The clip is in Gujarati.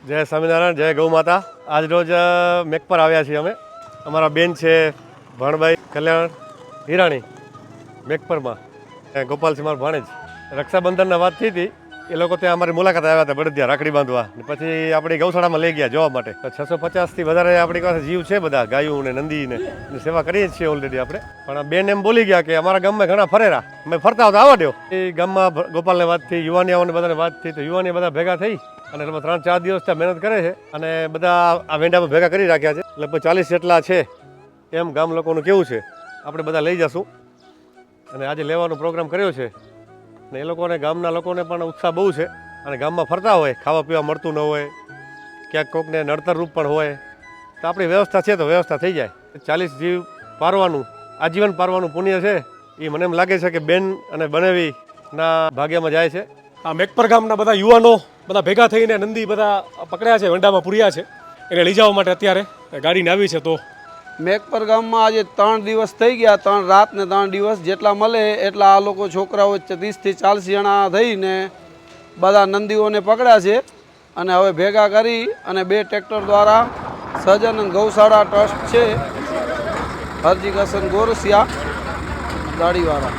જય સ્વામિનારાયણ, જય ગૌ માતા। આજ રોજ મેઘપર આવ્યા છીએ અમે। અમારા બેન છે ભાણભાઈ કલ્યાણ હિરાણી મેઘપરમાં, ગોપાલ છે મારો ભાણેજ। રક્ષાબંધનની વાત થઈ હતી, એ લોકો ત્યાં અમારી મુલાકાત આવ્યા હતા બળદિયા રાખડી બાંધવા, પછી આપણી ગૌશાળામાં લઈ ગયા જોવા માટે। 650થી વધારે આપણી પાસે જીવ છે, બધા ગાયું ને નંદીને સેવા કરીએ છીએ ઓલરેડી આપણે। પણ બેન એમ બોલી ગયા કે અમારા ગામમાં ઘણા ફરેરા, અમે ફરતા હતા આવવા દો। એ ગામમાં ગોપાલને વાત થઈ, યુવાનીઓને બધાને વાત થઈ, તો યુવાની બધા ભેગા થઈ અને 3-4 દિવસ ત્યાં મહેનત કરે છે અને બધા આ વેંડામાં ભેગા કરી રાખ્યા છે। લગભગ 40 જેટલા છે એમ ગામ લોકોનું કેવું છે। આપણે બધા લઈ જશું અને આજે લેવાનો પ્રોગ્રામ કર્યો છે ને એ લોકોને, ગામના લોકોને પણ ઉત્સાહ બહુ છે અને ગામમાં ફરતા હોય, ખાવા પીવા મળતું ન હોય, ક્યાંક કોકને નડતર રૂપ પણ હોય, તો આપણી વ્યવસ્થા છે તો વ્યવસ્થા થઈ જાય। 40 જીવ પારવાનું, આજીવન પારવાનું પુણ્ય છે, એ મને એમ લાગે છે કે બેન અને બનેવીના ભાગ્યમાં જાય છે। આ મેઘપર ગામના બધા યુવાનો બધા ભેગા થઈને નંદી બધા પકડ્યા છે, વેંડામાં પૂર્યા છે, એને લઈ જવા માટે અત્યારે ગાડીને આવી છે। તો મેઘપર ગામમાં આજે 3 દિવસ થઈ ગયા, 3 રાત ને 3 દિવસ, જેટલા મળે એટલા આ લોકો છોકરાઓ 30થી 40 જણા થઈને બધા નંદીઓને પકડ્યા છે અને હવે ભેગા કરી અને 2 ટ્રેક્ટર દ્વારા સહજાનંદ ગૌશાળા ટ્રસ્ટ છે, હરજી કસન ગોરસિયા દાડીવાળા।